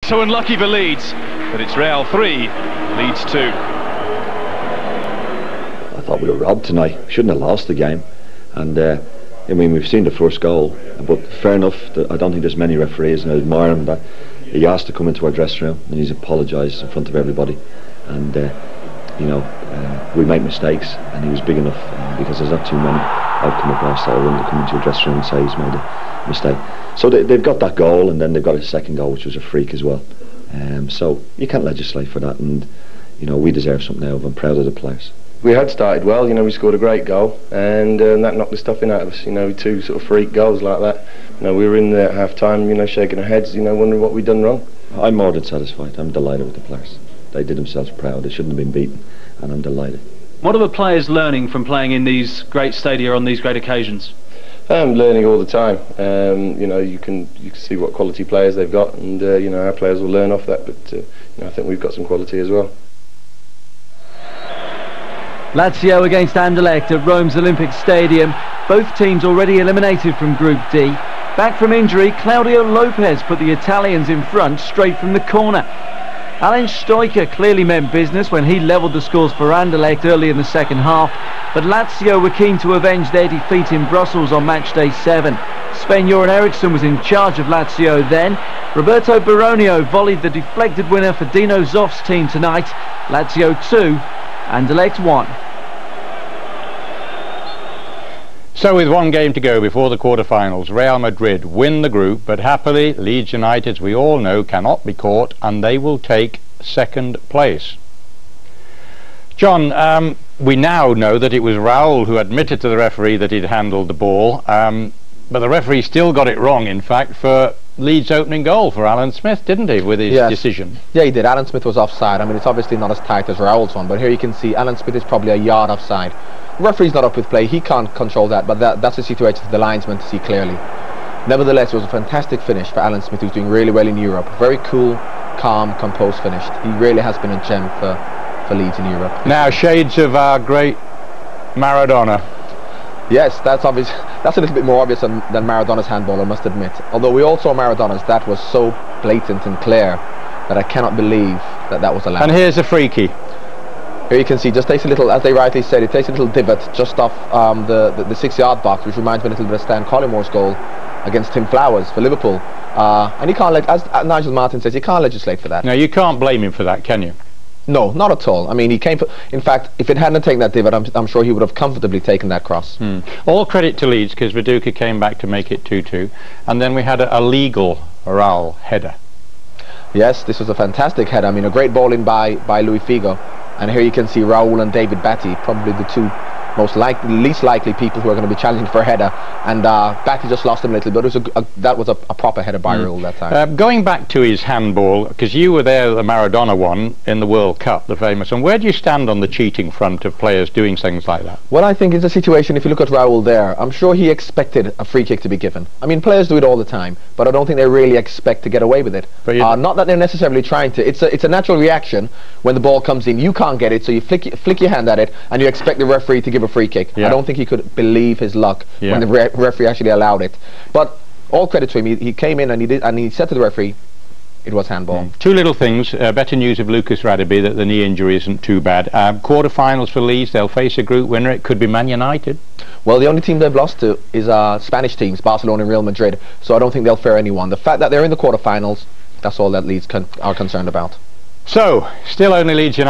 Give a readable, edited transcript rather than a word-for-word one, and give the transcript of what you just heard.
so unlucky for Leeds, but it's Real 3, Leeds 2. I thought we were robbed tonight. Shouldn't have lost the game. And I mean, we've seen the first goal, but fair enough. I don't think there's many referees, and I admire him that he asked to come into our dressing room and he's apologised in front of everybody. And you know, we make mistakes, and he was big enough because there's not too many I've come across that are willing to come into your dressing room and say he's made a mistake. So they've got that goal, and then they've got a second goal, which was a freak as well. So you can't legislate for that, and you know, we deserve something out of them. I'm proud of the players. We had started well, you know, we scored a great goal, and that knocked the stuffing out of us, you know, two sort of freak goals like that. You know, we were in there at half time, you know, shaking our heads, you know, wondering what we'd done wrong. I'm more than satisfied. I'm delighted with the players. They did themselves proud. They shouldn't have been beaten, and I'm delighted. What are the players learning from playing in these great stadia on these great occasions? Learning all the time. You know, you can see what quality players they've got, and you know, our players will learn off that. But you know, I think we've got some quality as well. Lazio against Anderlecht at Rome's Olympic Stadium. Both teams already eliminated from Group D. Back from injury, Claudio Lopez put the Italians in front straight from the corner. Alan Stoicher clearly meant business when he levelled the scores for Anderlecht early in the second half, but Lazio were keen to avenge their defeat in Brussels on match day 7. Sven-Göran Eriksson was in charge of Lazio then. Roberto Baronio volleyed the deflected winner for Dino Zoff's team tonight. Lazio 2, Anderlecht 1. So with one game to go before the quarter-finals, Real Madrid win the group, but happily Leeds United, as we all know, cannot be caught, and they will take second place. John, we now know that it was Raul who admitted to the referee that he'd handled the ball, but the referee still got it wrong, in fact, for Leeds' opening goal for Alan Smith, didn't he, with his decision? Yeah, he did. Alan Smith was offside. I mean, it's obviously not as tight as Raul's one, but here you can see Alan Smith is probably a yard offside. The referee's not up with play, he can't control that, but that's a situation for the linesman to see clearly. Nevertheless, it was a fantastic finish for Alan Smith, who's doing really well in Europe. Very cool, calm, composed finish. He really has been a gem for Leeds in Europe. Now, shades of our great Maradona. Yes, that's obvious. That's a little bit more obvious than Maradona's handball, I must admit. Although we all saw Maradona's, that was so blatant and clear that I cannot believe that was allowed. And here's a freaky. Here you can see, just takes a little, as they rightly said, it takes a little divot just off the 6-yard box, which reminds me a little bit of Stan Collimore's goal against Tim Flowers for Liverpool. And you can't, as Nigel Martin says, you can't legislate for that. No, you can't blame him for that, can you? No, not at all. I mean, he came for, in fact, if it hadn't taken that divot, I'm sure he would have comfortably taken that cross. All credit to Leeds, because Viduka came back to make it 2-2, and then we had a legal Raul header. Yes, this was a fantastic header. I mean, a great bowling by Luis Figo. And here you can see Raul and David Batty, probably the two least likely people who are going to be challenging for a header, and Batty just lost him a little, but it was that was a proper header by Raul that time. Going back to his handball, because you were there, the Maradona one in the World Cup, the famous one, where do you stand on the cheating front of players doing things like that? Well, I think it's a situation, if you look at Raul there, I'm sure he expected a free kick to be given. I mean, players do it all the time, but I don't think they really expect to get away with it. Not that they're necessarily trying to. It's a natural reaction when the ball comes in. You can't get it, so you flick your hand at it, and you expect the referee to give a free kick. I don't think he could believe his luck when the referee actually allowed it. But all credit to him, he came in and he said to the referee, it was handball. Two little things. Better news of Lucas Radebe, that the knee injury isn't too bad. Quarter-finals for Leeds, they'll face a group winner. It could be Man United. Well, the only team they've lost to is Spanish teams, Barcelona and Real Madrid, so I don't think they'll fare anyone. The fact that they're in the quarter-finals, that's all that Leeds are concerned about. So, still only Leeds United.